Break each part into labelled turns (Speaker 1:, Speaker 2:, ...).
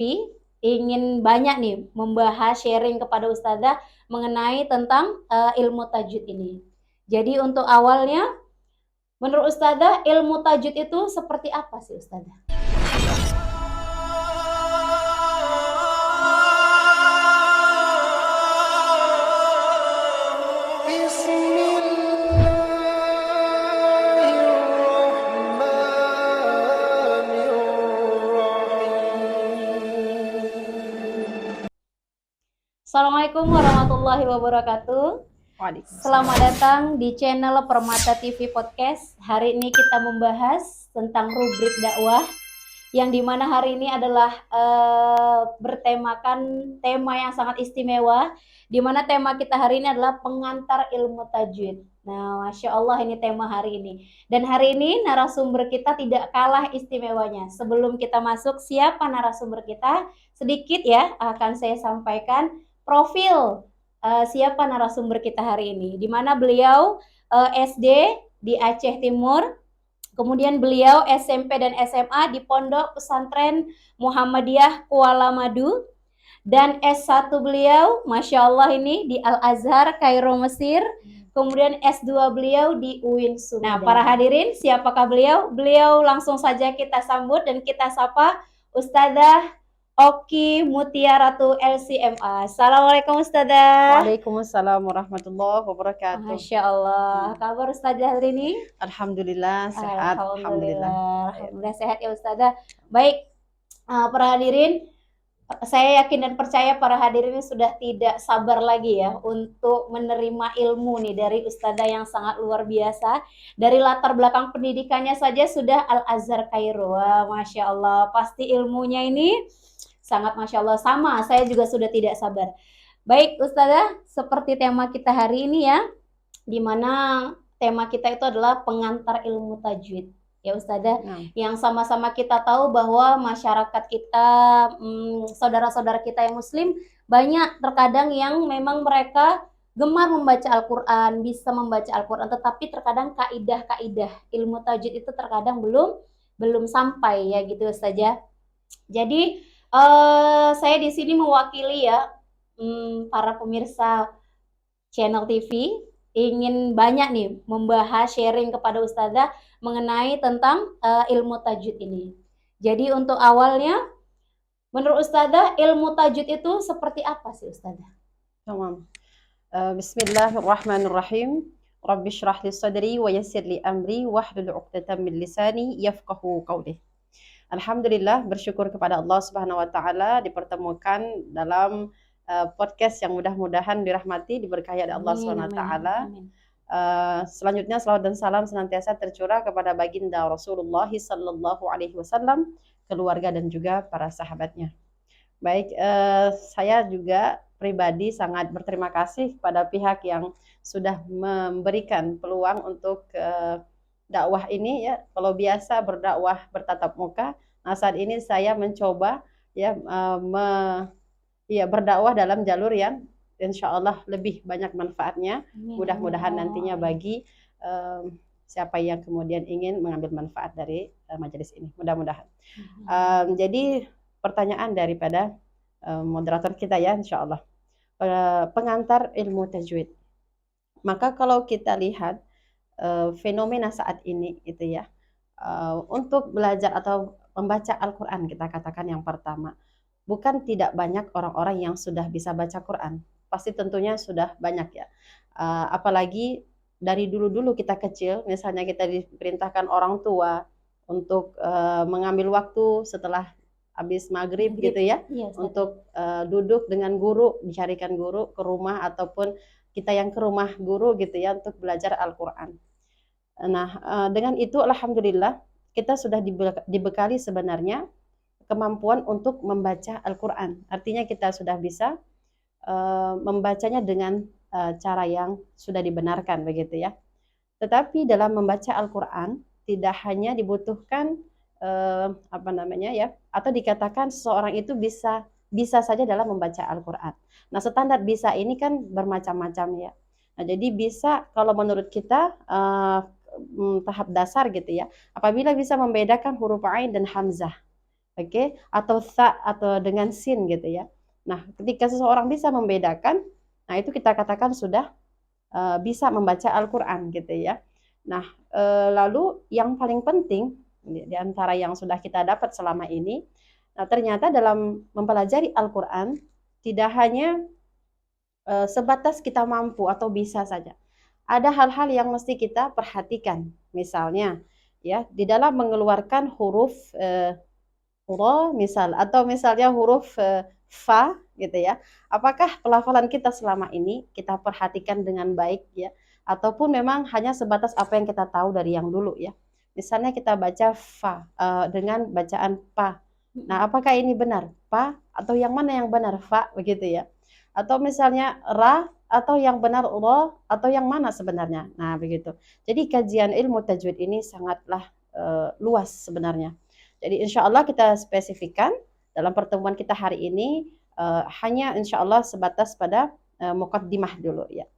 Speaker 1: ingin banyak nih membahas sharing kepada Ustazah mengenai tentang ilmu tajwid ini. Jadi untuk awalnya, menurut Ustazah ilmu tajwid itu seperti apa sih Ustazah? Assalamualaikum warahmatullahi wabarakatuh. Selamat datang di channel Permata TV Podcast. Hari ini kita membahas tentang rubrik dakwah, yang dimana hari ini adalah bertemakan tema yang sangat istimewa, dimana tema kita hari ini adalah pengantar ilmu tajwid. Nah, Masya Allah ini tema hari ini. Dan hari ini narasumber kita tidak kalah istimewanya. Sebelum kita masuk siapa narasumber kita, sedikit ya akan saya sampaikan profil siapa narasumber kita hari ini, di mana beliau SD di Aceh Timur, kemudian beliau SMP dan SMA di Pondok Pesantren Muhammadiyah Kuala Madu, dan S1 beliau Masya Allah ini di Al-Azhar Kairo Mesir, kemudian S2 beliau di UIN Sumedang. Nah, para hadirin, siapakah beliau? Beliau langsung saja kita sambut dan kita sapa Ustazah Oki Mutiaratu LCMA. Assalamualaikum Ustazah.
Speaker 2: Waalaikumsalam warahmatullahi wabarakatuh.
Speaker 1: Masya Allah. Kabar Ustazah hari ini?
Speaker 2: Alhamdulillah sehat.
Speaker 1: Alhamdulillah sehat ya Ustazah. Baik, para hadirin, saya yakin dan percaya para hadirin ini sudah tidak sabar lagi ya untuk menerima ilmu nih dari Ustazah yang sangat luar biasa. Dari latar belakang pendidikannya saja sudah Al-Azhar Kairo. Wah, Masya Allah, pasti ilmunya ini sangat Masya Allah. Sama, saya juga sudah tidak sabar. Baik Ustazah, seperti tema kita hari ini ya, dimana tema kita itu adalah pengantar ilmu tajwid. Ya Ustazah, yang sama-sama kita tahu bahwa masyarakat kita, saudara-saudara kita yang muslim, banyak terkadang yang memang mereka gemar membaca Al-Quran, bisa membaca Al-Quran, tetapi terkadang kaidah-kaidah ilmu tajwid itu terkadang belum sampai ya gitu Ustazah. Jadi saya di sini mewakili ya para pemirsa channel TV, ingin banyak nih membahas sharing kepada Ustazah mengenai tentang ilmu tajwid ini. Jadi untuk awalnya, menurut Ustazah ilmu tajwid itu seperti apa sih Ustazah?
Speaker 2: Tamam. Bismillahirrahmanirrahim. Rabbi shrah li sadri wa yassir li amri wahlul 'uqdatam min lisani yafqahu qawli. Alhamdulillah, bersyukur kepada Allah Subhanahu wa taala dipertemukan dalam podcast yang mudah-mudahan dirahmati, diberkahi oleh Allah Subhanahu wa taala. Selanjutnya salawat dan salam senantiasa tercurah kepada baginda Rasulullah sallallahu alaihi wasallam, keluarga dan juga para sahabatnya. Baik, saya juga pribadi sangat berterima kasih kepada pihak yang sudah memberikan peluang untuk dakwah ini ya. Kalau biasa berdakwah bertatap muka, nah saat ini saya mencoba ya berdakwah dalam jalur yang insya Allah lebih banyak manfaatnya. Mudah-mudahan nantinya bagi siapa yang kemudian ingin mengambil manfaat dari majelis ini, mudah-mudahan. Jadi pertanyaan daripada moderator kita ya, insya Allah, pengantar ilmu tajwid. Maka kalau kita lihat fenomena saat ini itu ya, untuk belajar atau membaca Al-Quran, kita katakan yang pertama, bukan tidak banyak orang-orang yang sudah bisa baca Quran, pasti tentunya sudah banyak ya. Apalagi dari dulu-dulu kita kecil, misalnya kita diperintahkan orang tua untuk mengambil waktu setelah habis maghrib gitu ya, untuk duduk dengan guru, dicarikan guru ke rumah ataupun kita yang ke rumah guru gitu ya untuk belajar Al-Quran. Nah, dengan itu alhamdulillah kita sudah dibekali sebenarnya kemampuan untuk membaca Al-Quran. Artinya kita sudah bisa membacanya dengan cara yang sudah dibenarkan begitu ya. Tetapi dalam membaca Al-Quran tidak hanya dibutuhkan atau dikatakan seseorang itu bisa saja dalam membaca Al-Quran. Nah, standar bisa ini kan bermacam-macam ya. Nah, jadi bisa kalau menurut kita tahap dasar gitu ya, apabila bisa membedakan huruf ain dan hamzah. oke, atau tha atau dengan sin gitu ya. Nah, ketika seseorang bisa membedakan, nah itu kita katakan sudah bisa membaca Al-Qur'an gitu ya. Nah, lalu yang paling penting di antara yang sudah kita dapat selama ini, nah ternyata dalam mempelajari Al-Qur'an tidak hanya sebatas kita mampu atau bisa saja. Ada hal-hal yang mesti kita perhatikan. Misalnya, ya, di dalam mengeluarkan huruf ra misal atau misalnya huruf fa gitu ya. Apakah pelafalan kita selama ini kita perhatikan dengan baik ya ataupun memang hanya sebatas apa yang kita tahu dari yang dulu ya. Misalnya kita baca fa dengan bacaan pa. Nah, apakah ini benar? Pa atau yang mana yang benar? Fa begitu ya. Atau misalnya ra atau yang benar ra atau yang mana sebenarnya? Nah, begitu. Jadi kajian ilmu tajwid ini sangatlah luas sebenarnya. Jadi insya Allah kita spesifikkan dalam pertemuan kita hari ini hanya insya Allah sebatas pada muqaddimah dulu ya.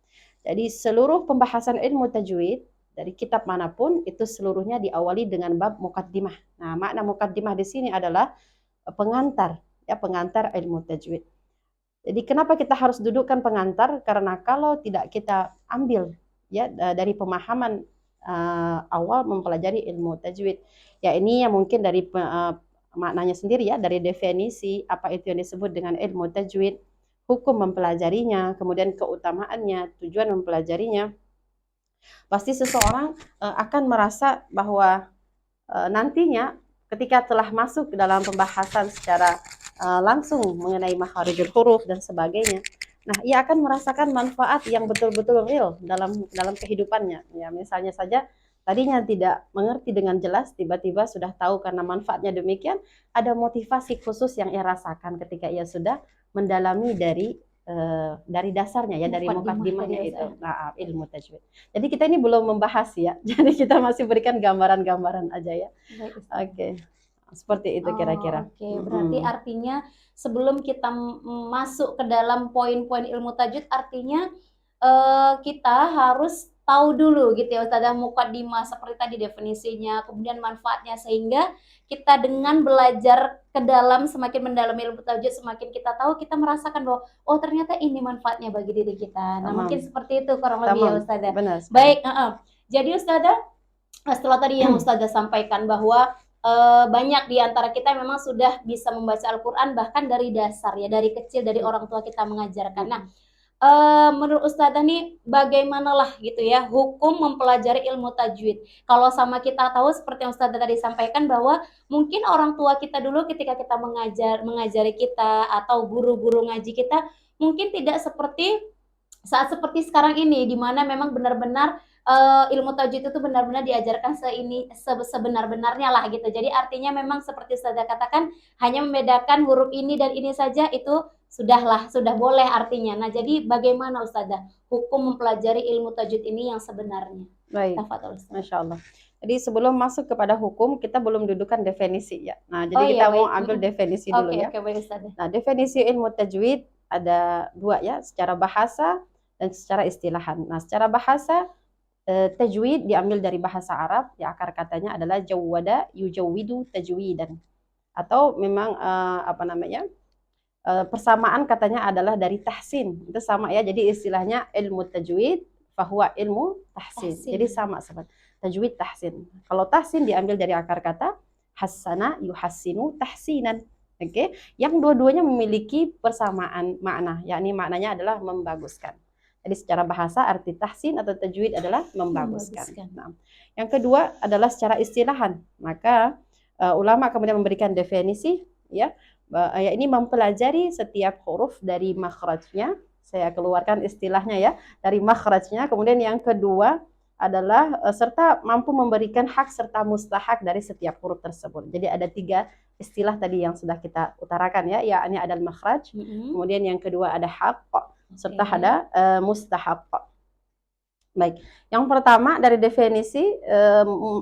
Speaker 2: Jadi seluruh pembahasan ilmu tajwid dari kitab manapun itu seluruhnya diawali dengan bab muqaddimah. Nah, makna muqaddimah di sini adalah pengantar ya, pengantar ilmu tajwid. Jadi kenapa kita harus dudukkan pengantar? Karena kalau tidak kita ambil ya dari pemahaman awal mempelajari ilmu tajwid, ya ini yang mungkin dari maknanya sendiri ya, dari definisi apa itu yang disebut dengan ilmu tajwid, hukum mempelajarinya, kemudian keutamaannya, tujuan mempelajarinya. Pasti seseorang akan merasa bahwa nantinya ketika telah masuk ke dalam pembahasan secara langsung mengenai makharijul huruf dan sebagainya, nah ia akan merasakan manfaat yang betul-betul real dalam kehidupannya. Ya, misalnya saja tadinya tidak mengerti dengan jelas, tiba-tiba sudah tahu karena manfaatnya demikian, ada motivasi khusus yang ia rasakan ketika ia sudah mendalami dari dasarnya ya, dari mukaddimahnya itu, nah, ilmu tajwid. Jadi kita ini belum membahas ya, jadi kita masih berikan gambaran-gambaran aja ya. Oke, seperti itu kira-kira.
Speaker 1: Oke, berarti artinya sebelum kita masuk ke dalam poin-poin ilmu tajwid, artinya kita harus tahu dulu gitu ya Ustazah, muqaddimah seperti tadi definisinya, kemudian manfaatnya, sehingga kita dengan belajar ke dalam semakin mendalam ilmu tajwid, semakin kita tahu, kita merasakan bahwa oh ternyata ini manfaatnya bagi diri kita. Nah, mungkin seperti itu kurang lebih ya Ustazah. Baik, jadi Ustazah, setelah tadi yang Ustazah sampaikan bahwa banyak di antara kita memang sudah bisa membaca Al-Quran bahkan dari dasar ya, dari kecil, dari orang tua kita mengajarkan. Nah, menurut Ustazah nih bagaimanalah gitu ya hukum mempelajari ilmu tajwid? Kalau sama kita tahu seperti yang Ustazah tadi sampaikan bahwa mungkin orang tua kita dulu ketika kita mengajari kita atau guru-guru ngaji kita mungkin tidak seperti saat seperti sekarang ini, di mana memang benar-benar ilmu tajwid itu benar-benar diajarkan sebenar-benarnya lah gitu. Jadi artinya memang seperti Ustazah katakan, hanya membedakan huruf ini dan ini saja itu sudah boleh artinya. Nah, jadi bagaimana Ustazah hukum mempelajari ilmu tajwid ini yang sebenarnya?
Speaker 2: Baik, Masya Allah. Jadi sebelum masuk kepada hukum, kita belum dudukan definisi ya. Nah, jadi kita mau ambil definisi dulu ya. Nah, definisi ilmu tajwid ada dua ya, secara bahasa dan secara istilahan. Nah, secara bahasa tajwid diambil dari bahasa Arab, ya akar katanya adalah jawwada yujawwidu tajwidan. Atau memang apa namanya? Persamaan katanya adalah dari tahsin. Itu sama ya. Jadi istilahnya ilmu tajwid fahuwa ilmu tahsin. Jadi sama sobat. Tajwid tahsin. Kalau tahsin diambil dari akar kata hassana yuhassinu tahsinan. Oke, yang dua-duanya memiliki persamaan makna, yakni maknanya adalah membaguskan. Jadi secara bahasa arti tahsin atau tajwid adalah membaguskan. Nah, yang kedua adalah secara istilahan. Maka ulama kemudian memberikan definisi ya, ini mempelajari setiap huruf dari makhrajnya. Saya keluarkan istilahnya ya, dari makhrajnya. Kemudian yang kedua adalah serta mampu memberikan hak serta mustahak dari setiap huruf tersebut. Jadi ada tiga istilah tadi yang sudah kita utarakan ya, yakni ada makhraj, kemudian yang kedua ada hak, serta ada mustahak. Baik, yang pertama dari definisi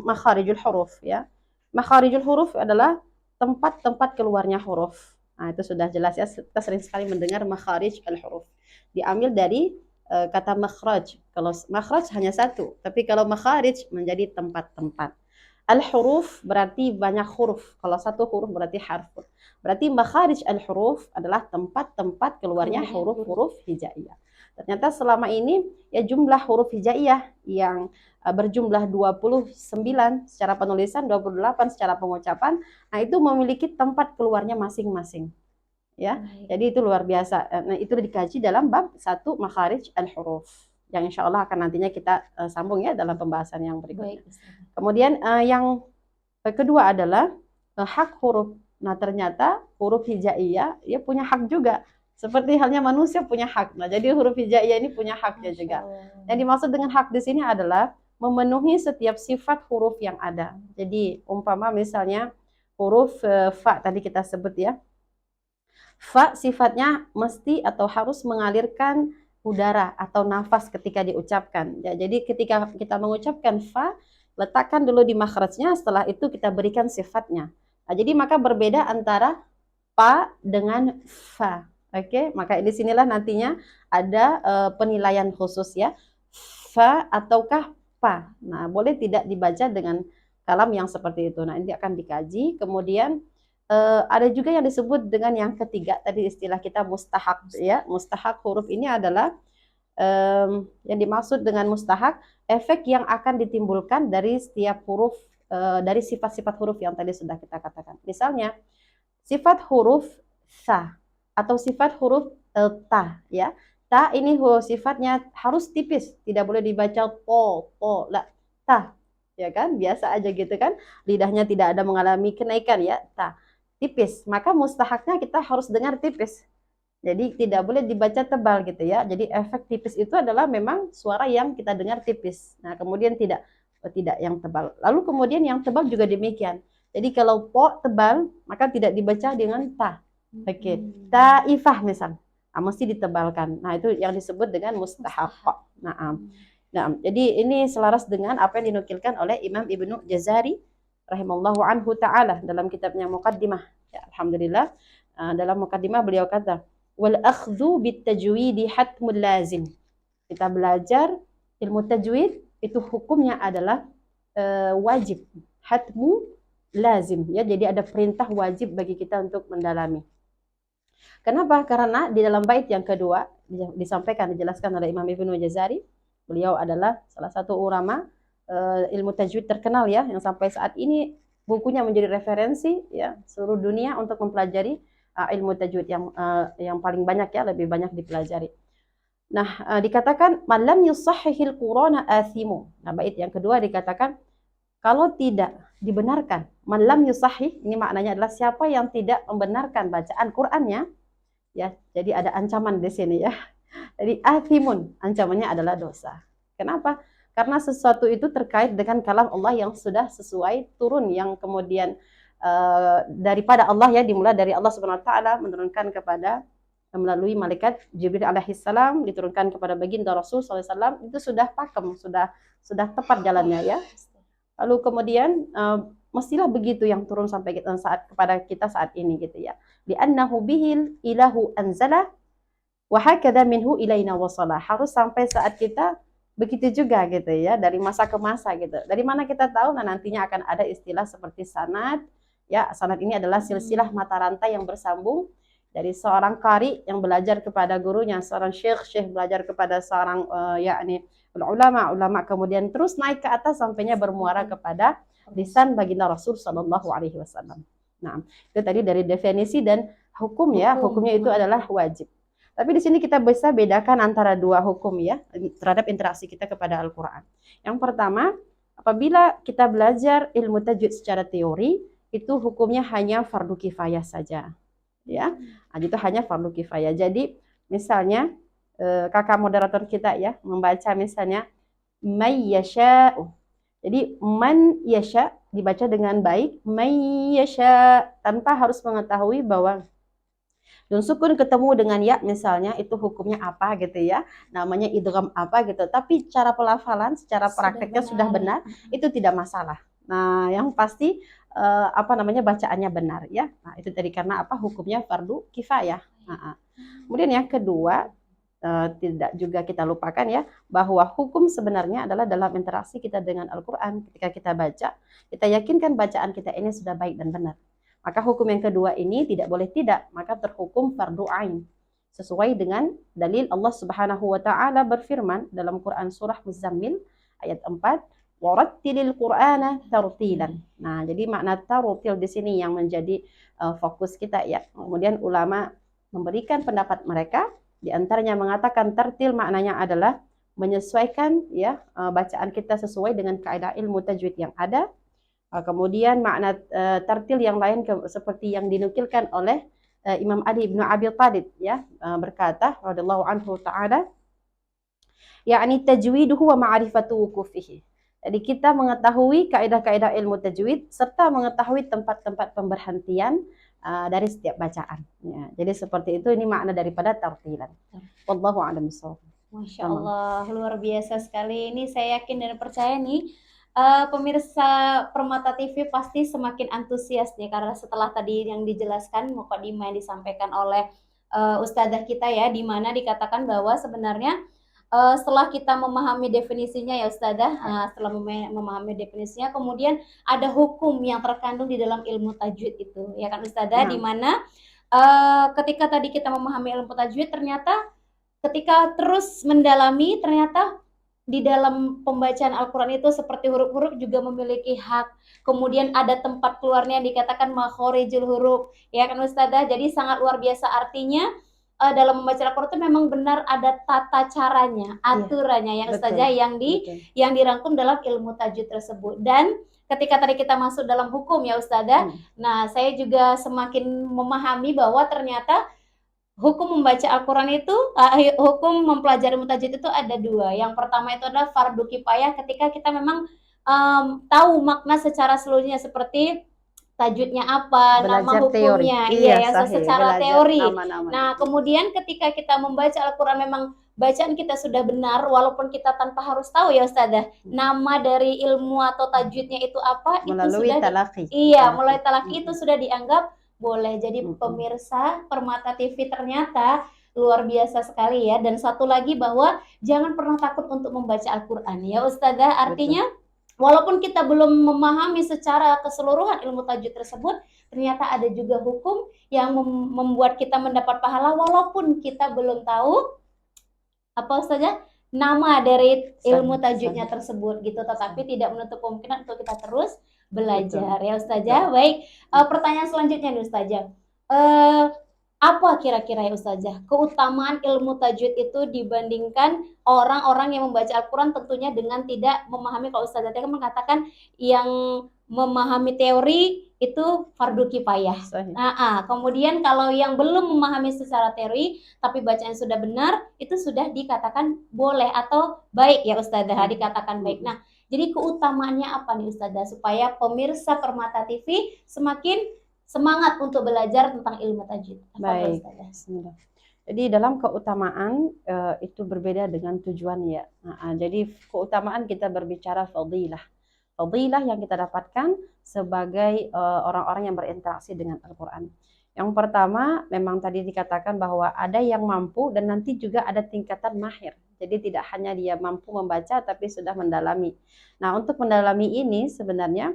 Speaker 2: makharijul huruf ya. Makharijul huruf adalah tempat-tempat keluarnya huruf. Nah, itu sudah jelas ya, kita sering sekali mendengar makharij al-huruf. Diambil dari kata makhraj. Kalau makhraj hanya satu, tapi kalau makharij menjadi tempat-tempat. Al-huruf berarti banyak huruf. Kalau satu huruf berarti harfun. Berarti makharij al-huruf adalah tempat-tempat keluarnya huruf-huruf hijaiyah. Ternyata selama ini ya jumlah huruf hijaiyah yang berjumlah 29 secara penulisan, 28 secara pengucapan, nah itu memiliki tempat keluarnya masing-masing. Ya. Jadi itu luar biasa. Nah, itu dikaji dalam bab 1 makharij al-huruf. Yang insya Allah akan nantinya kita sambung ya dalam pembahasan yang berikutnya. Kemudian yang kedua adalah hak huruf. Nah ternyata huruf hijaiyah ya punya hak juga. Seperti halnya manusia punya hak. Nah jadi huruf hijaiyah ini punya haknya juga. Yang dimaksud dengan hak di sini adalah memenuhi setiap sifat huruf yang ada. Jadi umpama misalnya huruf fa tadi kita sebut ya. Fa sifatnya mesti atau harus mengalirkan udara atau nafas ketika diucapkan. Ya, jadi ketika kita mengucapkan fa, letakkan dulu di makhrajnya, setelah itu kita berikan sifatnya. Nah, jadi maka berbeda antara pa dengan fa. Oke, maka di sinilah nantinya ada penilaian khusus ya. Fa ataukah pa. Nah, boleh tidak dibaca dengan kalam yang seperti itu. Nah, ini akan dikaji. Kemudian ada juga yang disebut dengan yang ketiga tadi istilah kita mustahak ya. Mustahak huruf ini adalah yang dimaksud dengan mustahak efek yang akan ditimbulkan dari setiap huruf dari sifat-sifat huruf yang tadi sudah kita katakan. Misalnya sifat huruf sa atau sifat huruf ta ya. Ta ini sifatnya harus tipis, tidak boleh dibaca po la ta ya kan, biasa aja gitu kan. Lidahnya tidak ada mengalami kenaikan ya, ta. Tipis, maka mustahaknya kita harus dengar tipis. Jadi tidak boleh dibaca tebal gitu ya. Jadi efek tipis itu adalah memang suara yang kita dengar tipis. Nah, kemudian tidak yang tebal. Lalu kemudian yang tebal juga demikian. Jadi kalau po tebal, maka tidak dibaca dengan ta. Oke. Taifah misal. Nah, mesti ditebalkan. Nah, itu yang disebut dengan mustahak. Nah, jadi ini selaras dengan apa yang dinukilkan oleh Imam Ibnu Jazari rahimallahu anhu ta'ala dalam kitabnya Muqaddimah. Ya, alhamdulillah dalam Muqaddimah beliau kata wal akhdhu bit tajwidi hatmul lazim. Kita belajar ilmu tajwid itu hukumnya adalah wajib, hatmu lazim ya. Jadi ada perintah wajib bagi kita untuk mendalami. Kenapa? Karena di dalam bait yang kedua disampaikan dijelaskan oleh Imam Ibnu Jazari, beliau adalah salah satu ulama ilmu tajwid terkenal ya, yang sampai saat ini bukunya menjadi referensi ya seluruh dunia untuk mempelajari ilmu tajwid yang paling banyak ya, lebih banyak dipelajari. Nah, dikatakan malam yusahhihil Qur'ana athimu. Nah, bait yang kedua dikatakan kalau tidak dibenarkan, malam yusahhih ini maknanya adalah siapa yang tidak membenarkan bacaan Qur'annya ya. Jadi ada ancaman di sini ya. Jadi athimun, ancamannya adalah dosa. Kenapa? Karena sesuatu itu terkait dengan kalam Allah yang sudah sesuai turun, yang kemudian daripada Allah ya, dimulai dari Allah Subhanahu wa taala menurunkan kepada melalui malaikat Jibril alaihissalam, diturunkan kepada baginda Rasul sallallahu alaihi wasallam, itu sudah pakem, sudah tepat jalannya ya. Lalu kemudian mestilah begitu yang turun sampai saat kepada kita saat ini gitu ya. Li'annahu bihil ilahu anzala wa hakadha minhu ilaina wasala. Harus sampai saat kita begitu juga gitu ya, dari masa ke masa gitu. Dari mana kita tahu? Nah, nantinya akan ada istilah seperti sanad. Ya, sanad ini adalah silsilah mata rantai yang bersambung dari seorang qari yang belajar kepada gurunya, seorang syekh belajar kepada seorang yakni ulama, kemudian terus naik ke atas sampainya bermuara kepada lisan baginda Rasul sallallahu alaihi wasallam. Nah, itu tadi dari definisi dan hukum ya. Hukumnya itu adalah wajib. Tapi di sini kita bisa bedakan antara dua hukum ya terhadap interaksi kita kepada Al-Quran. Yang pertama, apabila kita belajar ilmu tajwid secara teori, itu hukumnya hanya fardu kifayah saja. Ya, nah, itu hanya fardu kifayah. Jadi misalnya kakak moderator kita ya membaca misalnya may yasha'u. Jadi man yasha dibaca dengan baik, may yasha, tanpa harus mengetahui bahwa Nun sukun ketemu dengan ya misalnya itu hukumnya apa gitu ya, namanya idgham apa gitu, tapi cara pelafalan secara prakteknya sudah benar, itu tidak masalah. Nah, yang pasti bacaannya benar ya. Nah, itu tadi karena apa? Hukumnya fardu kifayah. Kemudian yang kedua, tidak juga kita lupakan ya, bahwa hukum sebenarnya adalah dalam interaksi kita dengan Al-Quran. Ketika kita baca, kita yakinkan bacaan kita ini sudah baik dan benar. Maka hukum yang kedua ini tidak boleh tidak, maka terhukum fardu ain. Sesuai dengan dalil Allah Subhanahu wa taala berfirman dalam Quran surah Muzammil ayat 4, warattilil Qur'ana tartilan. Nah, jadi makna tartil di sini yang menjadi fokus kita ya. Kemudian ulama memberikan pendapat mereka, di antaranya mengatakan tartil maknanya adalah menyesuaikan ya bacaan kita sesuai dengan kaidah ilmu tajwid yang ada. Kemudian makna tartil yang lain seperti yang dinukilkan oleh Imam Ali bin Abi Thalib ya, berkata radhiyallahu anhu taala, yakni tajwiduhu wa ma'rifatu wuqufihi. Jadi kita mengetahui kaidah-kaidah ilmu tajwid serta mengetahui tempat-tempat pemberhentian dari setiap bacaan. Ya, jadi seperti itu, ini makna daripada tartilan. Wallahu a'lam bishawab.
Speaker 1: Masya Allah, luar biasa sekali. Ini saya yakin dan percaya nih, pemirsa Permata TV pasti semakin antusias nih, karena setelah tadi yang dijelaskan, mukadimah yang disampaikan oleh ustadzah kita ya, di mana dikatakan bahwa sebenarnya setelah kita memahami definisinya ya ustadzah, setelah memahami definisinya, kemudian ada hukum yang terkandung di dalam ilmu tajwid itu, ya kan ustadzah, di mana ketika tadi kita memahami ilmu tajwid, ternyata ketika terus mendalami, ternyata di dalam pembacaan Al-Quran itu seperti huruf-huruf juga memiliki hak. Kemudian ada tempat keluarnya, dikatakan makhorijul huruf, ya kan ustadzah. Jadi sangat luar biasa, artinya dalam membaca Al-Quran itu memang benar ada tata caranya, aturannya, yang ustadzah yang dirangkum dalam ilmu tajwid tersebut. Dan ketika tadi kita masuk dalam hukum ya ustadzah, nah saya juga semakin memahami bahwa ternyata hukum membaca Al-Quran itu, hukum mempelajari tajwid itu ada dua. Yang pertama itu adalah fardu kifayah, ketika kita memang tahu makna secara seluruhnya, seperti tajwidnya apa,
Speaker 2: belajar
Speaker 1: nama hukumnya,
Speaker 2: teori. Iya,
Speaker 1: ya, secara teori.
Speaker 2: Nama-nama.
Speaker 1: Nah, kemudian ketika kita membaca Al-Quran, memang bacaan kita sudah benar, walaupun kita tanpa harus tahu ya ustadzah, nama dari ilmu atau tajwidnya itu apa,
Speaker 2: melalui
Speaker 1: itu sudah
Speaker 2: talaki.
Speaker 1: melalui talaki itu sudah dianggap boleh. Jadi pemirsa Permata TV ternyata luar biasa sekali ya. Dan satu lagi, bahwa jangan pernah takut untuk membaca Al-Quran ya ustadzah. Artinya walaupun kita belum memahami secara keseluruhan ilmu tajwid tersebut, ternyata ada juga hukum yang membuat kita mendapat pahala walaupun kita belum tahu apa ustadzah nama dari ilmu tajwidnya tersebut gitu. Tetapi tidak menutup kemungkinan untuk kita terus belajar. Ya ustazah. Baik, pertanyaan selanjutnya nih ustazah, apa kira-kira ya ustazah keutamaan ilmu tajwid itu dibandingkan orang-orang yang membaca Al-Quran tentunya dengan tidak memahami? Kalau ustazah tadi mengatakan yang memahami teori itu fardu kifayah. Kemudian kalau yang belum memahami secara teori tapi bacaan sudah benar, itu sudah dikatakan boleh atau baik ya ustazah, dikatakan baik. Nah, jadi keutamaannya apa nih ustazah, supaya pemirsa Permata TV semakin semangat untuk belajar tentang ilmu tajwid?
Speaker 2: Baik. Jadi dalam keutamaan itu berbeda dengan tujuan ya. Jadi keutamaan kita berbicara fadilah. Fadilah yang kita dapatkan sebagai orang-orang yang berinteraksi dengan Al-Quran. Yang pertama, memang tadi dikatakan bahwa ada yang mampu dan nanti juga ada tingkatan mahir. Jadi tidak hanya dia mampu membaca tapi sudah mendalami. Nah, untuk mendalami ini sebenarnya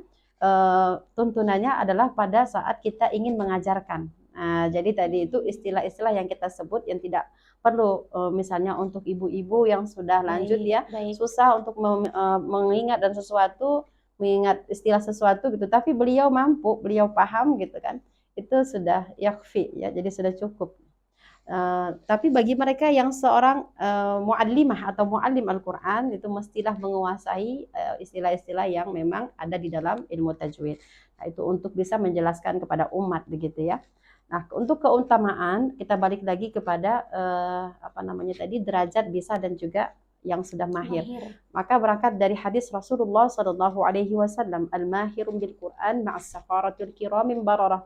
Speaker 2: tuntunannya adalah pada saat kita ingin mengajarkan. Nah, jadi tadi itu istilah-istilah yang kita sebut yang tidak perlu, misalnya untuk ibu-ibu yang sudah lanjut susah untuk mengingat dan sesuatu, mengingat istilah sesuatu gitu, tapi beliau mampu, beliau paham gitu kan, itu sudah yakfi ya, jadi sudah cukup. Tapi bagi mereka yang seorang muallimah atau muallim Al-Quran, itu mestilah menguasai istilah-istilah yang memang ada di dalam ilmu tajwid. Nah, itu untuk bisa menjelaskan kepada umat begitu ya. Nah, untuk keutamaan kita balik lagi kepada derajat bisa dan juga yang sudah mahir. Maka berangkat dari hadis Rasulullah SAW, al-mahirun bil Quran ma'as safaratul kiramin bararah.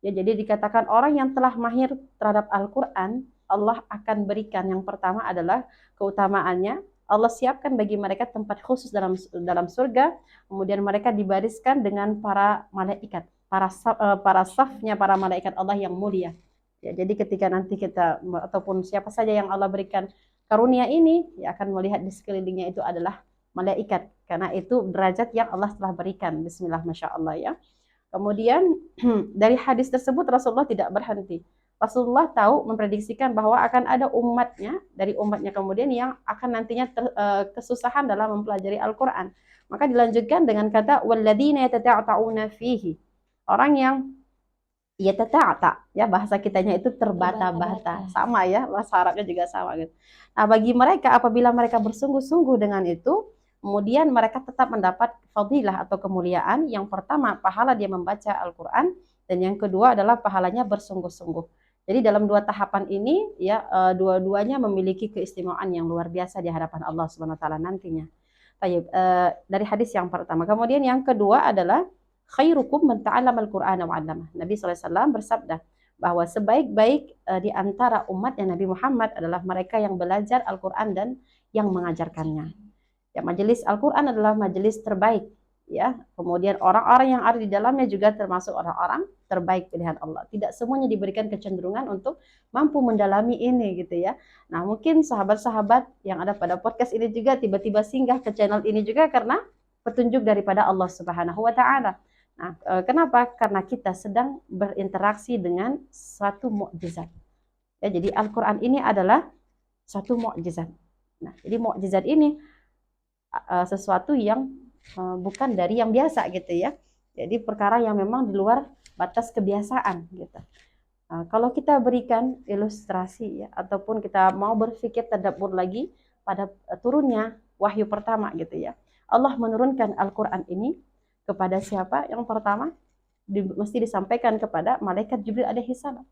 Speaker 2: Ya, jadi dikatakan orang yang telah mahir terhadap Al-Quran, Allah akan berikan, yang pertama adalah keutamaannya, Allah siapkan bagi mereka tempat khusus dalam surga, kemudian mereka dibariskan dengan para malaikat, para safnya para malaikat Allah yang mulia. Ya, jadi ketika nanti kita ataupun siapa saja yang Allah berikan karunia ini, ya akan melihat di sekelilingnya itu adalah malaikat, karena itu derajat yang Allah telah berikan. Bismillah, masya Allah ya. Kemudian dari hadis tersebut Rasulullah tidak berhenti. Rasulullah tahu memprediksikan bahwa akan ada umatnya, dari umatnya kemudian yang akan nantinya kesusahan dalam mempelajari Al-Quran. Maka dilanjutkan dengan kata walladzina yatata'ta'una fihi. Orang yang yatata'ta, ya bahasa kitanya itu terbata-bata. Sama ya, bahasa Arabnya juga sama gitu. Nah, bagi mereka apabila mereka bersungguh-sungguh dengan itu, kemudian mereka tetap mendapat fadilah atau kemuliaan. Yang pertama, pahala dia membaca Al-Quran, dan yang kedua adalah pahalanya bersungguh-sungguh. Jadi dalam dua tahapan ini, ya dua-duanya memiliki keistimewaan yang luar biasa di hadapan Allah Subhanahu Wa Taala nantinya. Baik, dari hadis yang pertama. Kemudian yang kedua adalah khairukum man ta'allama al-Qur'ana wa 'allama. Nabi SAW bersabda bahwa sebaik-baik di antara umatnya Nabi Muhammad adalah mereka yang belajar Al-Qur'an dan yang mengajarkannya. Ya, majelis Al-Qur'an adalah majelis terbaik, ya. Kemudian orang-orang yang ada di dalamnya juga termasuk orang-orang terbaik pilihan Allah. Tidak semuanya diberikan kecenderungan untuk mampu mendalami ini gitu ya. Nah, mungkin sahabat-sahabat yang ada pada podcast ini juga tiba-tiba singgah ke channel ini juga karena petunjuk daripada Allah Subhanahu wa taala. Nah, kenapa? Karena kita sedang berinteraksi dengan suatu mukjizat. Ya, jadi Al-Qur'an ini adalah suatu mukjizat. Nah, jadi mukjizat ini sesuatu yang bukan dari yang biasa gitu ya. Jadi perkara yang memang di luar batas kebiasaan gitu. Kalau kita berikan ilustrasi ya, ataupun kita mau berpikir tadabbur lagi pada turunnya wahyu pertama gitu ya. Allah menurunkan Al-Qur'an ini kepada siapa? Yang pertama mesti disampaikan kepada malaikat Jibril alaihi salam.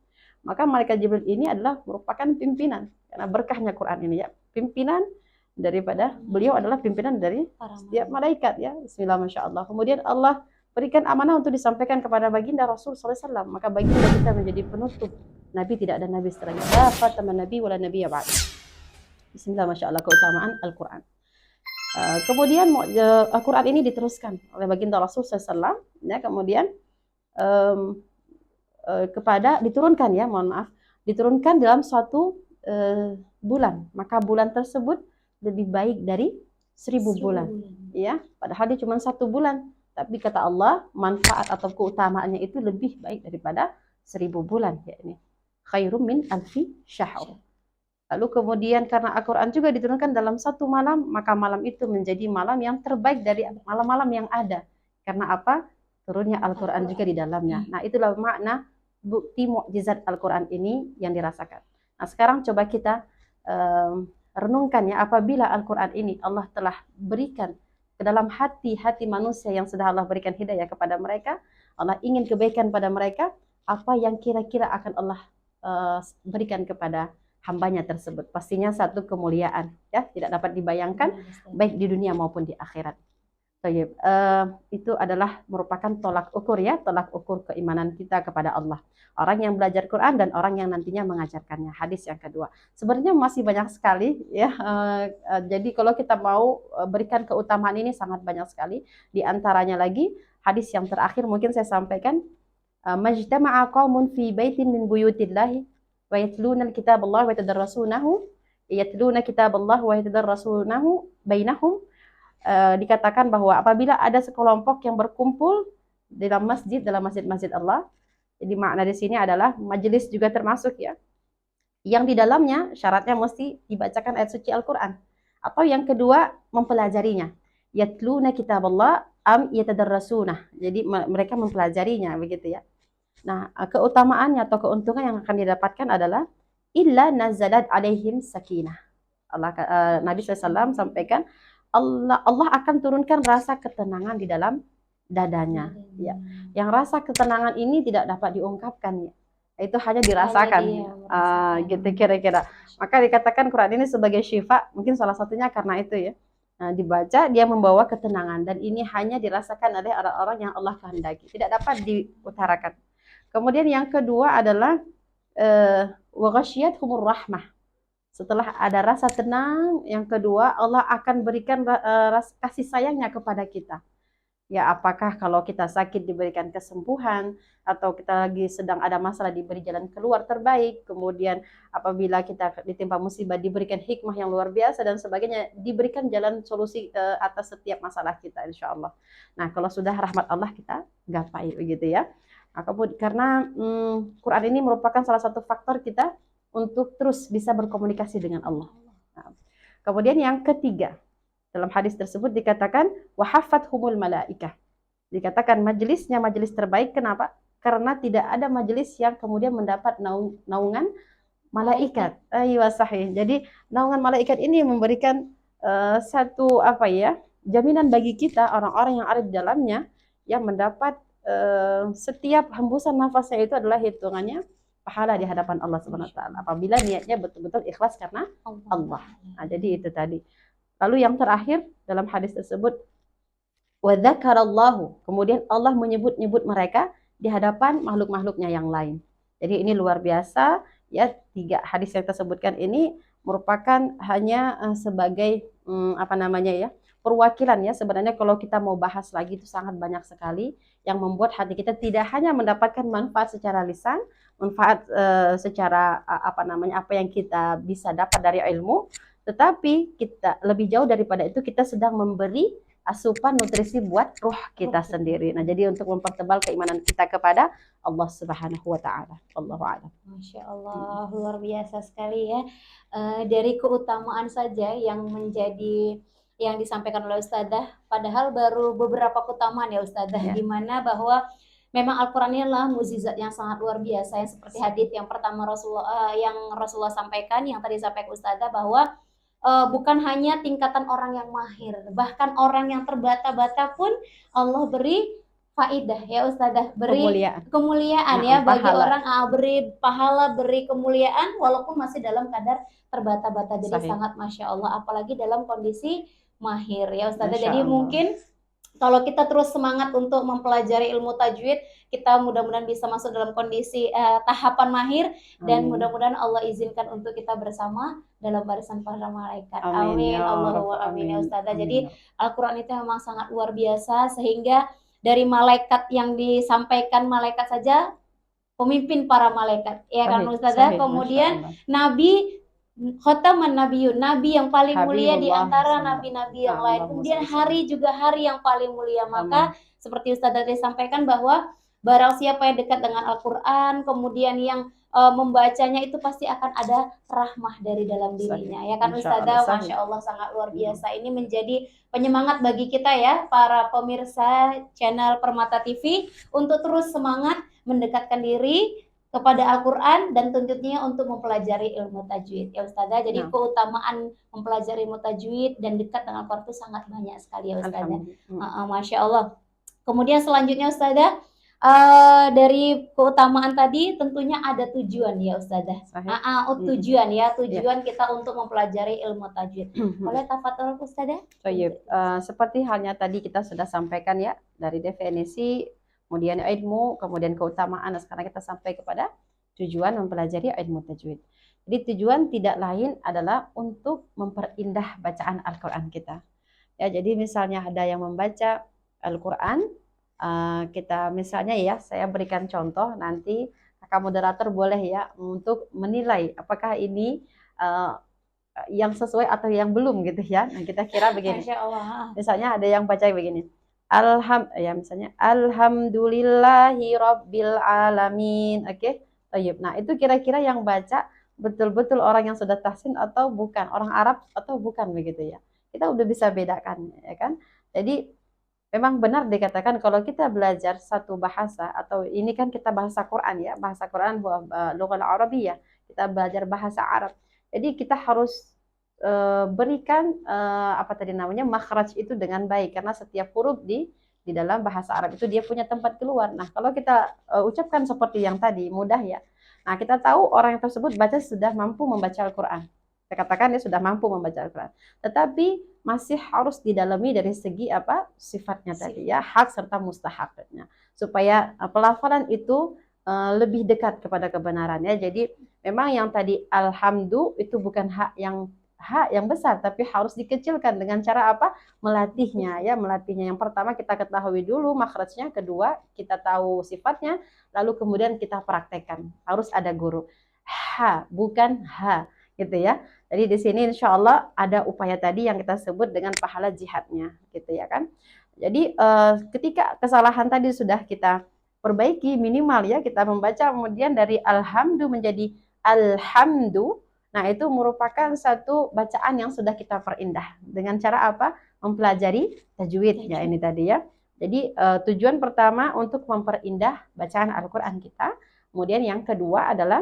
Speaker 2: Maka malaikat Jibril ini adalah merupakan pimpinan, karena berkahnya Quran ini ya. Pimpinan daripada beliau adalah pimpinan dari setiap malaikat ya. Bismillah, masya Allah. Kemudian Allah berikan amanah untuk disampaikan kepada baginda Rasul SAW. Maka baginda kita menjadi penutup. Nabi tidak ada nabi setelahnya. La khataman nabi wala nabiyya ba'd. Bismillah, masya Allah, keutamaan Al-Quran. Kemudian Al-Quran ini diteruskan oleh baginda Rasul SAW. Ya, kemudian kepada diturunkan ya, mohon maaf, diturunkan dalam suatu bulan. Maka bulan tersebut lebih baik dari 1000 bulan. Ya, padahal dia cuma 1 bulan. Tapi kata Allah, manfaat atau keutamaannya itu lebih baik daripada 1000 bulan. Ya, ini khairum min alfi syahr. Lalu kemudian karena Al-Quran juga diturunkan dalam 1 malam, maka malam itu menjadi malam yang terbaik dari malam-malam yang ada. Karena apa? Turunnya Al-Quran juga di dalamnya. Nah, itulah makna bukti mukjizat Al-Quran ini yang dirasakan. Nah, sekarang coba kita renungkan ya, apabila Al-Quran ini Allah telah berikan ke dalam hati-hati manusia yang sudah Allah berikan hidayah kepada mereka, Allah ingin kebaikan pada mereka, apa yang kira-kira akan Allah berikan kepada hambanya tersebut? Pastinya satu kemuliaan ya, tidak dapat dibayangkan baik di dunia maupun di akhirat. Itu adalah merupakan tolak ukur ya, tolak ukur keimanan kita kepada Allah. Orang yang belajar Quran dan orang yang nantinya mengajarkannya. Hadis yang kedua. Sebenarnya masih banyak sekali ya. Jadi kalau kita mau berikan keutamaan ini sangat banyak sekali. Di antaranya lagi hadis yang terakhir mungkin saya sampaikan. Majtama'a qaumun fi baitin min buyutillahi wa yatluna kitaballah wa yatadarrasunahu wa yatadarrasunahu bainahum. Dikatakan bahwa apabila ada sekelompok yang berkumpul dalam masjid Allah, jadi makna di sini adalah majelis juga termasuk ya, yang di dalamnya syaratnya mesti dibacakan ayat suci Al-Quran, atau yang kedua mempelajarinya, yatluna kitaballah am yatadarrasunah, jadi mereka mempelajarinya begitu ya. Nah, keutamaannya atau keuntungan yang akan didapatkan adalah illa nazalat alaihim sakinah. Nabi SAW sampaikan Allah akan turunkan rasa ketenangan di dalam dadanya. Ya. Yang rasa ketenangan ini tidak dapat diungkapkan ya. Itu hanya dirasakan. Gitu kira-kira. Maka dikatakan Quran ini sebagai syifa, mungkin salah satunya karena itu ya. Nah, dibaca dia membawa ketenangan dan ini hanya dirasakan oleh orang-orang yang Allah kehendaki. Tidak dapat diutarakan. Kemudian yang kedua adalah wa ghasyiyatuhumur rahmah. Setelah ada rasa tenang, yang kedua Allah akan berikan kasih sayangnya kepada kita. Ya, apakah kalau kita sakit diberikan kesembuhan, atau kita lagi sedang ada masalah diberi jalan keluar terbaik, kemudian apabila kita ditimpa musibah diberikan hikmah yang luar biasa dan sebagainya, diberikan jalan solusi atas setiap masalah kita insya Allah. Nah, kalau sudah rahmat Allah kita gapai begitu ya. Nah, karena Quran ini merupakan salah satu faktor kita untuk terus bisa berkomunikasi dengan Allah. Nah, kemudian yang ketiga, dalam hadis tersebut dikatakan wahafathumul malaikah. Dikatakan majelisnya majelis terbaik. Kenapa? Karena tidak ada majelis yang kemudian mendapat naungan malaikat. Ayo sahih. Jadi naungan malaikat ini memberikan satu apa ya? Jaminan bagi kita orang-orang yang ada di dalamnya yang mendapat setiap hembusan nafasnya itu adalah hitungannya pahala di hadapan Allah Subhanahu wa taala apabila niatnya betul-betul ikhlas karena Allah. Nah, jadi itu tadi. Lalu yang terakhir dalam hadis tersebut wadzakarallahu, kemudian Allah menyebut-nyebut mereka di hadapan makhluk-makhluknya yang lain. Jadi ini luar biasa ya, 3 hadis yang tersebutkan ini merupakan hanya sebagai apa namanya ya, perwakilan ya. Sebenarnya kalau kita mau bahas lagi itu sangat banyak sekali yang membuat hati kita tidak hanya mendapatkan manfaat secara lisan, manfaat secara apa namanya, apa yang kita bisa dapat dari ilmu, tetapi kita lebih jauh daripada itu, kita sedang memberi asupan nutrisi buat ruh kita sendiri. Nah, jadi untuk mempertebal keimanan kita kepada Allah Subhanahu wa taala. Wallahu a'lam.
Speaker 1: Masya Allah, luar biasa sekali ya. Dari keutamaan saja yang disampaikan oleh Ustadzah, padahal baru beberapa keutamaan ya Ustadzah,
Speaker 2: Ya.
Speaker 1: di mana bahwa memang Al-Quran ini adalah mukjizat yang sangat luar biasa, yang seperti hadis yang pertama Rasulullah sampaikan, yang tadi sampaikan Ustadzah, bahwa bukan hanya tingkatan orang yang mahir, bahkan orang yang terbata-bata pun Allah beri faidah ya Ustadzah, beri kemuliaan ya bagi orang, beri pahala, beri kemuliaan walaupun masih dalam kadar terbata-bata. Jadi sangat Masya Allah, apalagi dalam kondisi mahir ya Ustadzah. Jadi mungkin kalau kita terus semangat untuk mempelajari ilmu tajwid, kita mudah-mudahan bisa masuk dalam kondisi tahapan mahir, dan mudah-mudahan Allah izinkan untuk kita bersama dalam barisan para malaikat. Amin. Allahumma amin ya Ustadzah. Jadi Al-Quran itu memang sangat luar biasa, sehingga dari malaikat yang disampaikan malaikat saja pemimpin para malaikat ya kan Ustadzah. Kemudian Nabi Khotaman Nabiyun, nabi yang paling mulia di antara nabi-nabi yang lain. Kemudian hari juga hari yang paling mulia. Maka seperti Ustadzah tadi sampaikan bahwa barang siapa yang dekat dengan Al-Quran, kemudian yang membacanya, itu pasti akan ada rahmah dari dalam dirinya. Ya kan Ustadzah, Masya Allah, sangat luar biasa. Ini menjadi penyemangat bagi kita ya, para pemirsa channel Permata TV, untuk terus semangat mendekatkan diri kepada Al-Quran dan tentunya untuk mempelajari ilmu tajwid ya Ustadzah. Jadi keutamaan mempelajari ilmu tajwid dan dekat dengan Al-Quran itu sangat banyak sekali ya Ustadzah. Masya Allah. Kemudian selanjutnya Ustadzah, dari keutamaan tadi tentunya ada tujuan ya Ustadzah. Tujuan kita untuk mempelajari ilmu tajwid. Boleh tafadhol Ustadzah?
Speaker 2: Seperti halnya tadi kita sudah sampaikan ya, dari definisi, kemudian ilmu, kemudian keutamaan. Sekarang kita sampai kepada tujuan mempelajari ilmu tajwid. Jadi tujuan tidak lain adalah untuk memperindah bacaan Al-Quran kita. Ya, jadi misalnya ada yang membaca Al-Quran, kita misalnya ya, saya berikan contoh, nanti kakak moderator boleh ya untuk menilai apakah ini yang sesuai atau yang belum gitu ya. Nah, kita kira begini. Misalnya ada yang baca begini. Misalnya alhamdulillahi rabbil alamin. Oke. Nah, itu kira-kira yang baca betul-betul orang yang sudah tahsin atau bukan, orang Arab atau bukan begitu ya. Kita udah bisa bedakan ya kan. Jadi memang benar dikatakan kalau kita belajar satu bahasa, atau ini kan kita bahasa Quran ya, bahasa Quran lughal Arabiyyah, kita belajar bahasa Arab. Jadi kita harus berikan apa tadi namanya, makhraj itu dengan baik, karena setiap huruf di dalam bahasa Arab itu dia punya tempat keluar. Nah, kalau kita ucapkan seperti yang tadi mudah ya. Nah, kita tahu orang tersebut sudah mampu membaca Al-Quran. Kita katakan dia sudah mampu membaca Al-Quran. Tetapi masih harus didalami dari segi apa sifatnya tadi ya, hak serta mustahaknya, supaya pelafalan itu lebih dekat kepada kebenarannya. Jadi memang yang tadi alhamdu itu bukan hak yang ha yang besar, tapi harus dikecilkan dengan cara apa? Melatihnya ya, melatihnya. Yang pertama kita ketahui dulu makhrajnya, kedua kita tahu sifatnya, lalu kemudian kita praktekkan. Harus ada guru. Ha, bukan ha, gitu ya. Jadi di sini insya Allah ada upaya tadi yang kita sebut dengan pahala jihadnya, gitu ya kan. Jadi ketika kesalahan tadi sudah kita perbaiki, minimal ya kita membaca kemudian dari alhamdu menjadi alhamdu. Nah, itu merupakan satu bacaan yang sudah kita perindah dengan cara apa? Mempelajari tajwid ya ini tadi ya. Jadi tujuan pertama untuk memperindah bacaan Al-Qur'an kita. Kemudian yang kedua adalah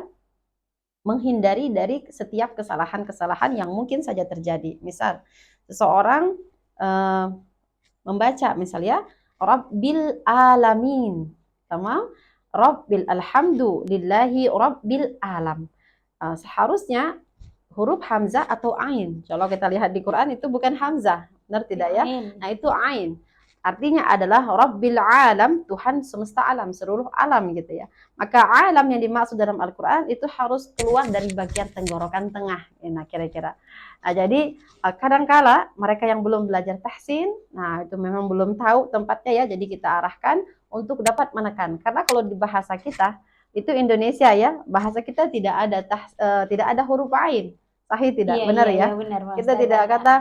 Speaker 2: menghindari dari setiap kesalahan-kesalahan yang mungkin saja terjadi. Misal seseorang membaca misalnya Rabbil alamin, tamam? Rabbil alhamdu lillahi rabbil alam. Seharusnya huruf hamzah atau ain. Kalau kita lihat di Quran itu bukan hamzah, benar tidak ya? Nah itu ain. Artinya adalah Rabbil alam, Tuhan semesta alam, seluruh alam gitu ya. Maka alam yang dimaksud dalam Al-Quran itu harus keluar dari bagian tenggorokan tengah. Nah kira-kira. Nah jadi kadangkala mereka yang belum belajar tahsin, nah itu memang belum tahu tempatnya ya, jadi kita arahkan untuk dapat menekan. Karena kalau di bahasa kita, itu Indonesia ya, bahasa kita tidak ada huruf ain. Sahih tidak? Benar ya?
Speaker 1: Benar,
Speaker 2: kita tidak kata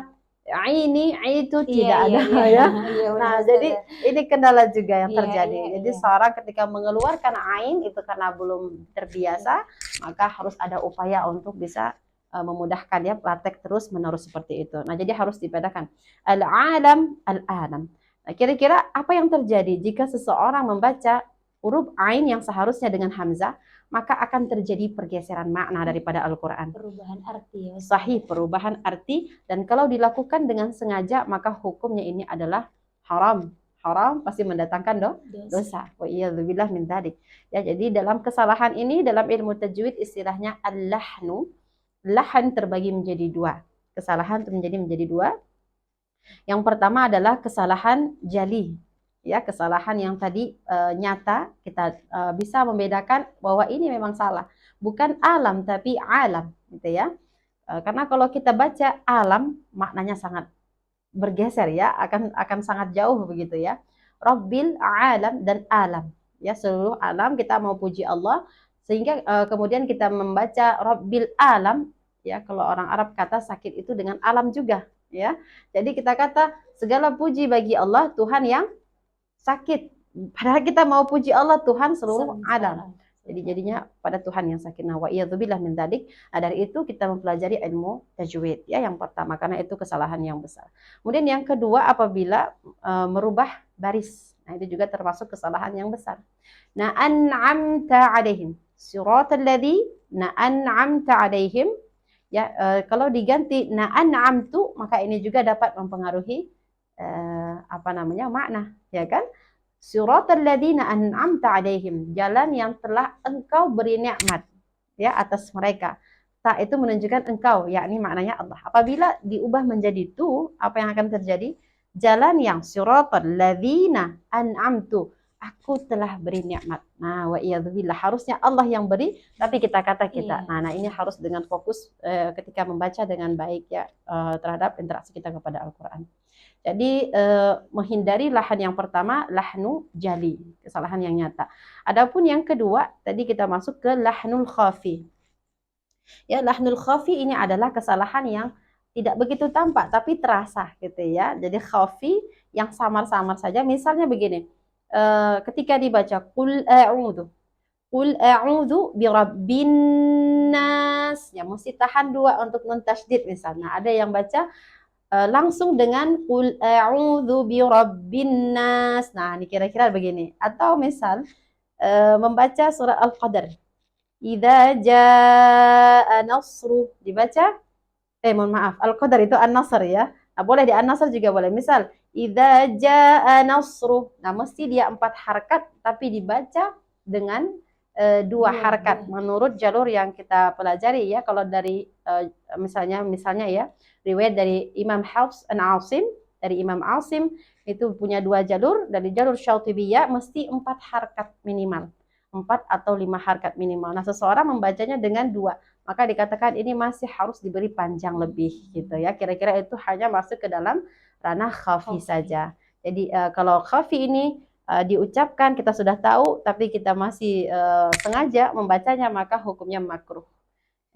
Speaker 2: ini itu tidak ada ya. Nah, jadi ini kendala juga yang terjadi. Jadi seorang ketika mengeluarkan ain itu karena belum terbiasa, maka harus ada upaya untuk bisa memudahkan ya, praktek terus menerus seperti itu. Nah, jadi harus dibedakan al-alam al-alam. Nah, kira-kira apa yang terjadi jika seseorang membaca huruf ain yang seharusnya dengan hamzah, maka akan terjadi pergeseran makna daripada Al-Quran.
Speaker 1: Perubahan arti ya.
Speaker 2: Sahih, perubahan arti, dan kalau dilakukan dengan sengaja maka hukumnya ini adalah haram. Haram pasti mendatangkan dosa. Wa iyadzubillah min dzalik. Ya, jadi dalam kesalahan ini dalam ilmu tajwid istilahnya al-lahnu. Lahan terbagi menjadi dua. Kesalahan menjadi dua. Yang pertama adalah kesalahan jali. Ya, kesalahan yang tadi nyata, kita bisa membedakan bahwa ini memang salah, bukan alam tapi alam gitu ya. Karena kalau kita baca alam maknanya sangat bergeser ya, akan sangat jauh begitu ya. Rabbil alam dan alam ya, seluruh alam kita mau puji Allah, sehingga kemudian kita membaca Rabbil alam ya, kalau orang Arab kata sakit itu dengan alam juga ya. Jadi kita kata segala puji bagi Allah, Tuhan yang sakit. Padahal kita mau puji Allah, Tuhan seluruh alam. Jadi jadinya pada Tuhan yang sakit. Nah, wa iyadzubillah min dzalik. Nah, dari itu kita mempelajari ilmu tajwid ya, yang pertama karena itu kesalahan yang besar. Kemudian yang kedua apabila merubah baris. Nah, itu juga termasuk kesalahan yang besar. Nah, an'amta 'alaihim. Siratal ladzina an'amta 'alaihim. Ya, kalau diganti na an'amtu maka ini juga dapat mempengaruhi makna ya kan. Siratal ladzina an'amta 'alaihim, jalan yang telah engkau beri nikmat ya atas mereka. Ta itu menunjukkan engkau, yakni maknanya Allah. Apabila diubah menjadi tu, apa yang akan terjadi? Jalan yang siratal ladzina an'amtu, aku telah beri nikmat. Nah, wa iyadzubillah, harusnya Allah yang beri, tapi kita kata kita. Nah, ini harus dengan fokus ketika membaca dengan baik ya terhadap interaksi kita kepada Al-Qur'an. Jadi menghindari lahan yang pertama, lahnu jali, kesalahan yang nyata. Adapun yang kedua, tadi kita masuk ke lahnul khafi. Ya, lahnul khafi ini adalah kesalahan yang tidak begitu tampak tapi terasa gitu ya. Jadi khafi yang samar-samar saja. Misalnya begini, ketika dibaca qul a'udzu birabbin nas, ya mesti tahan dua untuk nun tasydid misalnya. Ada yang baca langsung dengan qul a'udzu birabbin nas. Nah, ini kira-kira begini. Atau misal membaca surat Al-Qadar. Idza jaa nasru, dibaca mohon maaf, Al-Qadar itu An-Nasr ya. Nah, boleh di An-Nasr juga boleh. Misal idza jaa nasru. Nah, mesti dia 4 harakat tapi dibaca dengan 2 harakat menurut jalur yang kita pelajari ya. Kalau dari misalnya ya riwayat dari Imam Hafs an Asim, dari Imam Asim itu punya 2 jalur. Dari jalur Syatibiyah mesti 4 harakat minimal, 4 atau 5 harakat minimal. Nah, seseorang membacanya dengan 2, maka dikatakan ini masih harus diberi panjang lebih gitu ya. Kira-kira itu hanya masuk ke dalam ranah khafi saja. Jadi kalau khafi ini diucapkan kita sudah tahu tapi kita masih sengaja membacanya, maka hukumnya makruh.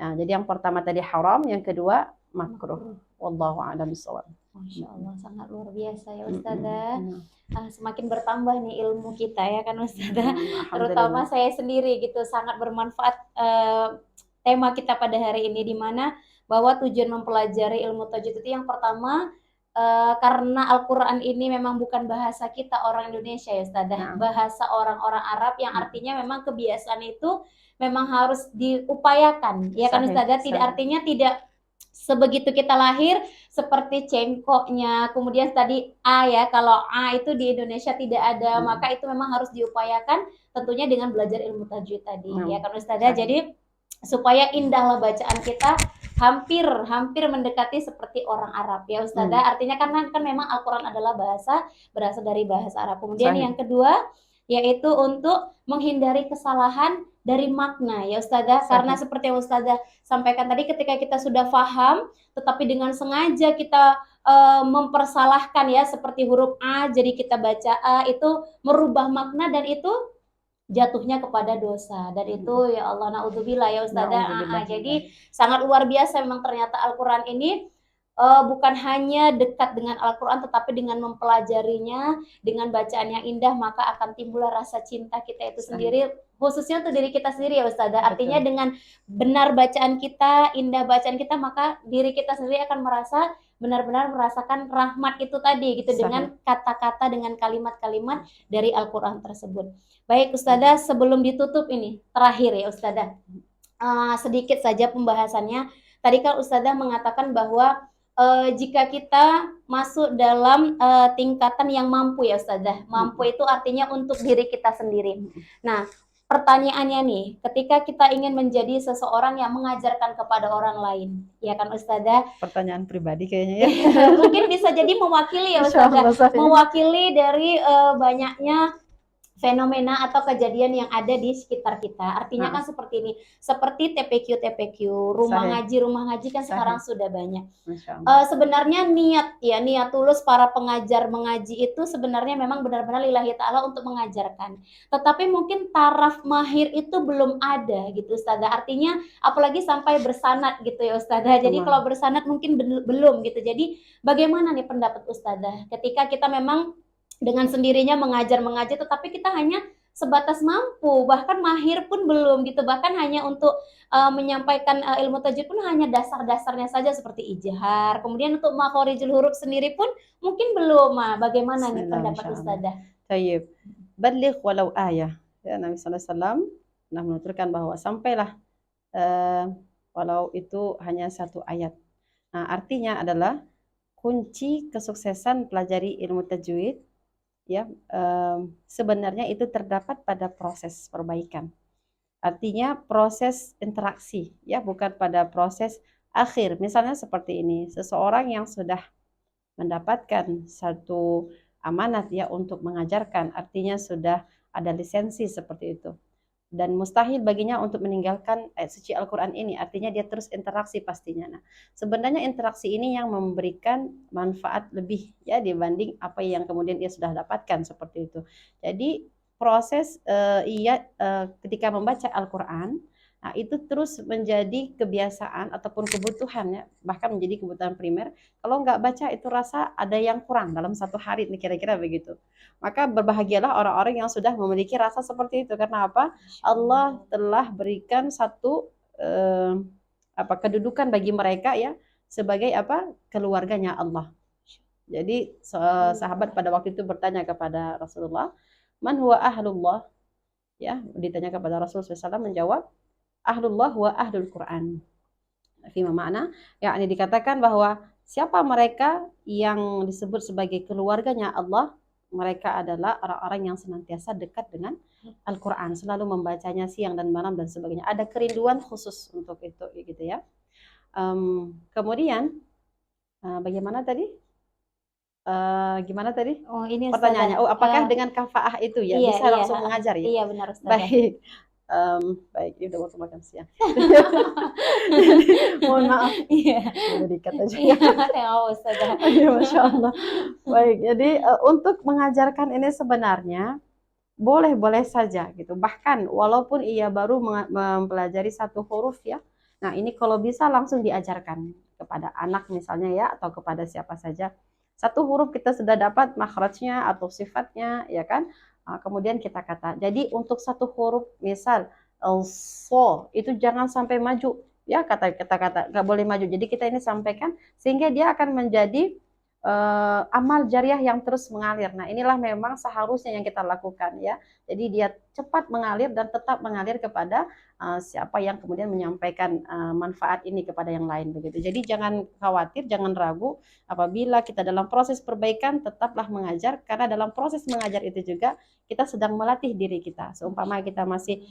Speaker 2: Nah, jadi yang pertama tadi haram, yang kedua makruh. Wallahu a'lam bishawab.
Speaker 1: Masya Allah, sangat luar biasa ya Ustazah. Semakin bertambah nih ilmu kita ya kan Ustazah. Terutama saya sendiri gitu, sangat bermanfaat tema kita pada hari ini, di mana bahwa tujuan mempelajari ilmu tajwid itu yang pertama karena Al-Quran ini memang bukan bahasa kita orang Indonesia ya Ustazah, bahasa orang-orang Arab yang artinya memang kebiasaan itu memang harus diupayakan ya kan Ustazah. Tidak artinya tidak sebegitu kita lahir seperti cengkoknya, kemudian tadi A ya, kalau A itu di Indonesia tidak ada, maka itu memang harus diupayakan tentunya dengan belajar ilmu tajwid tadi ya kan Ustazah. Jadi supaya indahlah bacaan kita, hampir mendekati seperti orang Arab ya Ustazah. Artinya kan memang Al-Quran adalah berasal dari bahasa Arab. Kemudian yang kedua yaitu untuk menghindari kesalahan dari makna ya Ustazah. Karena seperti yang Ustazah sampaikan tadi, ketika kita sudah paham tetapi dengan sengaja kita mempersalahkan ya, seperti huruf A jadi kita baca A, itu merubah makna dan itu jatuhnya kepada dosa, dan itu ya Allah naudzubillah ya Ustazah. Jadi sangat luar biasa memang ternyata Al-Quran ini bukan hanya dekat dengan Al-Quran, tetapi dengan mempelajarinya, dengan bacaan yang indah, maka akan timbul rasa cinta kita itu sendiri, khususnya untuk diri kita sendiri ya Ustazah. Artinya dengan benar bacaan kita, indah bacaan kita, maka diri kita sendiri akan merasa benar-benar merasakan rahmat itu tadi gitu, dengan kata-kata, dengan kalimat-kalimat dari Al-Quran tersebut. Baik Ustazah, sebelum ditutup ini terakhir ya Ustazah, sedikit saja pembahasannya. Tadi kan Ustazah mengatakan bahwa jika kita masuk dalam tingkatan yang mampu ya Ustazah, mampu itu artinya untuk diri kita sendiri. Nah, pertanyaannya nih, ketika kita ingin menjadi seseorang yang mengajarkan kepada orang lain, ya kan Ustazah?
Speaker 2: Pertanyaan pribadi kayaknya ya.
Speaker 1: Mungkin bisa jadi mewakili ya Ustazah, mewakili dari banyaknya fenomena atau kejadian yang ada di sekitar kita. Artinya kan seperti ini, seperti TPQ, rumah ngaji kan sekarang sudah banyak. Sebenarnya niat tulus para pengajar mengaji itu sebenarnya memang benar-benar lillahi ta'ala untuk mengajarkan. Tetapi mungkin taraf mahir itu belum ada gitu Ustazah. Artinya apalagi sampai bersanad gitu ya Ustazah. Jadi kalau bersanad mungkin belum gitu. Jadi bagaimana nih pendapat Ustazah ketika kita memang dengan sendirinya mengajar tetapi kita hanya sebatas mampu, bahkan mahir pun belum gitu, bahkan hanya untuk menyampaikan ilmu tajwid pun hanya dasar-dasarnya saja seperti ijhar, kemudian untuk makhorijul huruf sendiri pun mungkin belum. Bagaimana nih pendapat Ustazah?
Speaker 2: Tayyib, baligh walau ayah ya, Nabi SAW pernah menuturkan bahwa sampailah walau itu hanya satu ayat. Nah, artinya adalah kunci kesuksesan pelajari ilmu tajwid ya, sebenarnya itu terdapat pada proses perbaikan. Artinya proses interaksi ya, bukan pada proses akhir. Misalnya seperti ini, seseorang yang sudah mendapatkan satu amanat ya untuk mengajarkan, artinya sudah ada lisensi seperti itu. Dan mustahil baginya untuk meninggalkan ayat suci Al-Quran ini, artinya dia terus interaksi pastinya. Nah, sebenarnya interaksi ini yang memberikan manfaat lebih ya dibanding apa yang kemudian dia sudah dapatkan seperti itu. Jadi proses ketika membaca Al-Quran, nah itu terus menjadi kebiasaan ataupun kebutuhan ya, bahkan menjadi kebutuhan primer. Kalau nggak baca itu rasa ada yang kurang dalam satu hari, kira-kira begitu. Maka berbahagialah orang-orang yang sudah memiliki rasa seperti itu. Karena apa? Allah telah berikan satu kedudukan bagi mereka ya, sebagai keluarganya Allah. Jadi sahabat pada waktu itu bertanya kepada Rasulullah, man huwa ahlullah? Ya, ditanya kepada Rasulullah SAW, menjawab, ahlullah wa ahlul Quran. Fima makna, yakni dikatakan bahwa siapa mereka yang disebut sebagai keluarganya Allah, mereka adalah orang-orang yang senantiasa dekat dengan Al-Quran, selalu membacanya siang dan malam dan sebagainya. Ada kerinduan khusus untuk itu gitu ya. Kemudian bagaimana tadi? Gimana tadi?
Speaker 1: Ini
Speaker 2: pertanyaannya? Apakah dengan kafaah itu ya bisa langsung mengajar ya?
Speaker 1: Iya benar Ustazah.
Speaker 2: Baik. Baik, ini udah waktu makan siang. Jadi, mohon maaf.
Speaker 1: Iya.
Speaker 2: Boleh dikat aja.
Speaker 1: Iya, ya Ustazah.
Speaker 2: Iya, Masya Allah. Baik, jadi untuk mengajarkan ini sebenarnya boleh-boleh saja gitu. Bahkan walaupun ia baru mempelajari satu huruf ya. Nah, ini kalau bisa langsung diajarkan kepada anak misalnya ya, atau kepada siapa saja. Satu huruf kita sudah dapat makhrajnya atau sifatnya ya kan. Kemudian kita kata. Jadi untuk satu huruf misal so itu jangan sampai maju ya, kata-kata nggak boleh maju. Jadi kita ini sampaikan sehingga dia akan menjadi amal jariah yang terus mengalir. Nah, inilah memang seharusnya yang kita lakukan ya. Jadi dia cepat mengalir dan tetap mengalir kepada siapa yang kemudian menyampaikan manfaat ini kepada yang lain begitu. Jadi jangan khawatir, jangan ragu apabila kita dalam proses perbaikan tetaplah mengajar, karena dalam proses mengajar itu juga kita sedang melatih diri kita. Seumpama kita masih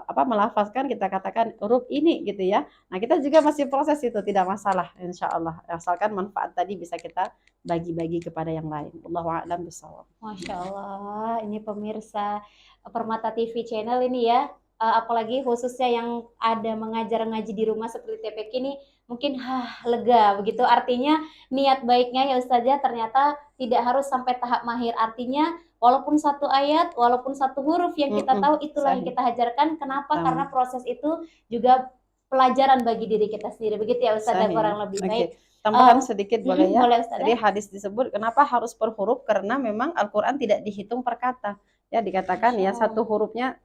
Speaker 2: melafazkan, kita katakan huruf ini gitu ya. Nah, kita juga masih proses itu, tidak masalah insya Allah. Asalkan manfaat tadi bisa kita bagi-bagi kepada yang lain. Wallahu a'lam bishawab.
Speaker 1: Masya Allah, ini pemirsa Permata TV channel ini ya, apalagi khususnya yang ada mengajar ngaji di rumah seperti TPK ini, mungkin lega begitu. Artinya niat baiknya ya Ustazah ternyata tidak harus sampai tahap mahir. Artinya walaupun satu ayat, walaupun satu huruf yang kita tahu, itulah yang kita ajarkan. Kenapa? Karena proses itu juga pelajaran bagi diri kita sendiri. Begitu ya Ustazah kurang lebih. Baik.
Speaker 2: Tambahan sedikit boleh ya?
Speaker 1: Boleh,
Speaker 2: Jadi hadis disebut kenapa harus per huruf, karena memang Al-Quran tidak dihitung per kata. Ya dikatakan ya satu hurufnya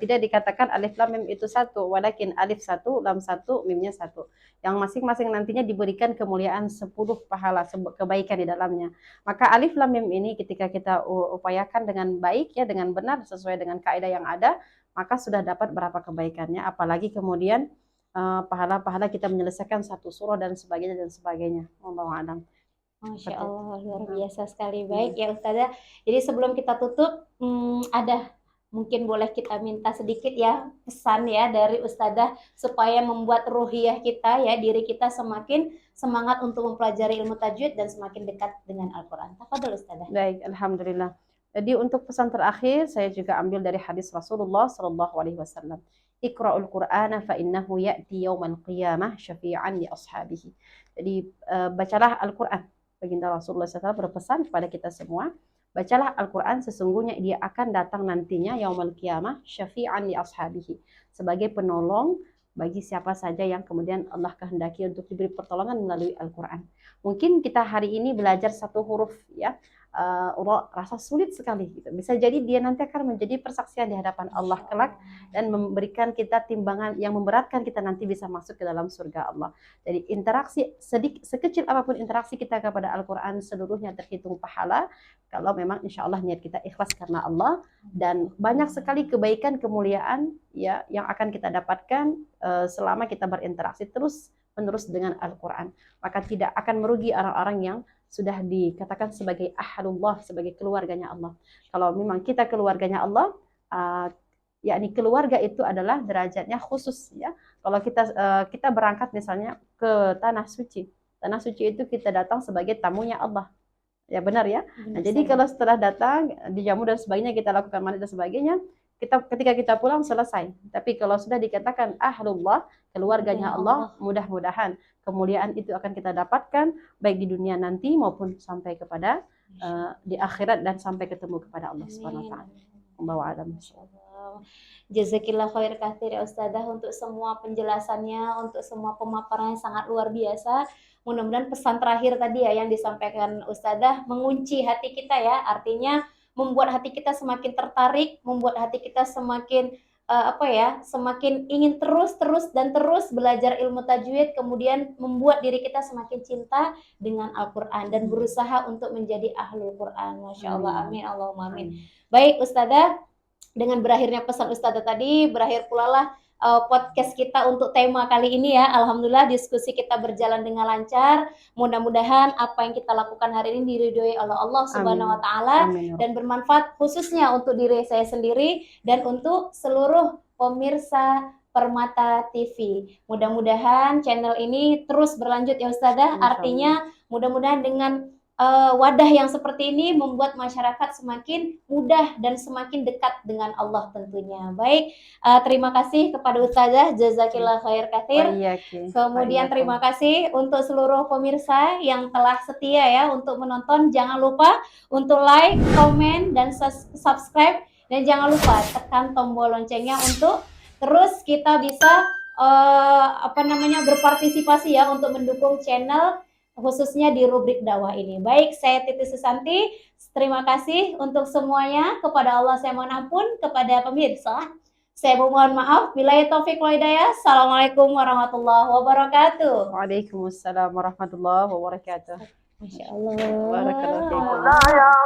Speaker 2: tidak dikatakan alif lam mim itu satu, walakin alif satu, lam satu, mimnya satu. Yang masing-masing nantinya diberikan kemuliaan 10 pahala kebaikan di dalamnya. Maka alif lam mim ini ketika kita upayakan dengan baik ya, dengan benar sesuai dengan kaidah yang ada, maka sudah dapat berapa kebaikannya. Apalagi kemudian pahala-pahala kita menyelesaikan satu surah dan sebagainya. Wallahu a'lam.
Speaker 1: Masya Allah, luar biasa sekali. Baik ya Ustazah. Jadi sebelum kita tutup, ada mungkin boleh kita minta sedikit ya pesan ya dari Ustazah supaya membuat ruhiyah kita ya, diri kita semakin semangat untuk mempelajari ilmu tajwid dan semakin dekat dengan Al-Quran. Tafadhol Ustazah.
Speaker 2: Baik, alhamdulillah. Jadi untuk pesan terakhir saya juga ambil dari hadis Rasulullah Shallallahu Alaihi Wasallam. Iqra'ul Qur'ana fa innahu ya'ti yaumal qiyamah syafi'an li ashabihi. Jadi bacalah Al-Qur'an. Baginda Rasulullah SAW berpesan kepada kita semua, bacalah Al-Qur'an, sesungguhnya dia akan datang nantinya yaumal qiyamah syafi'an li ashabihi, sebagai penolong bagi siapa saja yang kemudian Allah kehendaki untuk diberi pertolongan melalui Al-Qur'an. Mungkin kita hari ini belajar satu huruf ya, rasa sulit sekali gitu. Bisa jadi dia nanti akan menjadi persaksian di hadapan Allah kelak dan memberikan kita timbangan yang memberatkan kita nanti bisa masuk ke dalam surga Allah. Jadi interaksi sekecil apapun interaksi kita kepada Al-Quran seluruhnya terhitung pahala kalau memang insya Allah niat kita ikhlas karena Allah, dan banyak sekali kebaikan kemuliaan ya yang akan kita dapatkan selama kita berinteraksi terus menerus dengan Al-Quran. Maka tidak akan merugi orang-orang yang sudah dikatakan sebagai ahlullah, sebagai keluarganya Allah. Kalau memang kita keluarganya Allah, yakni keluarga itu adalah derajatnya khusus ya. Kalau kita berangkat misalnya ke tanah suci itu kita datang sebagai tamunya Allah. Ya benar ya. Nah, jadi kalau setelah datang dijamu dan sebagainya, kita lakukan mandi dan sebagainya, ketika kita pulang selesai. Tapi kalau sudah dikatakan ahlullah, keluarganya Allah, mudah-mudahan kemuliaan itu akan kita dapatkan baik di dunia nanti maupun sampai kepada di akhirat dan sampai ketemu kepada Allah Subhanahu wa taala. Allahu a'lam.
Speaker 1: Jazakillah khair katsir ya Ustazah untuk semua penjelasannya, untuk semua pemaparannya sangat luar biasa. Mudah-mudahan pesan terakhir tadi ya yang disampaikan Ustazah mengunci hati kita ya, artinya membuat hati kita semakin tertarik, membuat hati kita semakin semakin ingin terus belajar ilmu tajwid, kemudian membuat diri kita semakin cinta dengan Al-Quran dan berusaha untuk menjadi ahlul Quran. Masya Allah, amin, Allahumma amin. Baik Ustazah, dengan berakhirnya pesan Ustazah tadi, berakhir pula lah podcast kita untuk tema kali ini ya. Alhamdulillah diskusi kita berjalan dengan lancar. Mudah-mudahan apa yang kita lakukan hari ini diridhoi oleh Allah Subhanahu wa taala dan bermanfaat khususnya untuk diri saya sendiri dan untuk seluruh pemirsa Permata TV. Mudah-mudahan channel ini terus berlanjut ya Ustazah. Artinya mudah-mudahan dengan wadah yang seperti ini membuat masyarakat semakin mudah dan semakin dekat dengan Allah tentunya. Baik, terima kasih kepada Ustazah, jazakillah khair katsir. Kemudian terima kasih untuk seluruh pemirsa yang telah setia ya untuk menonton. Jangan lupa untuk like, komen, dan subscribe. Dan jangan lupa tekan tombol loncengnya untuk terus kita bisa berpartisipasi ya untuk mendukung channel khususnya di rubrik dakwah ini. Baik, saya Titi Susanti. Terima kasih untuk semuanya. Kepada Allah saya mohon ampun, kepada pemirsa saya mohon maaf. Billahi taufik wal hidayah. Assalamualaikum warahmatullahi wabarakatuh.
Speaker 2: Waalaikumsalam warahmatullahi wabarakatuh.
Speaker 1: Masya Allah.
Speaker 2: Barakallahu fiikum.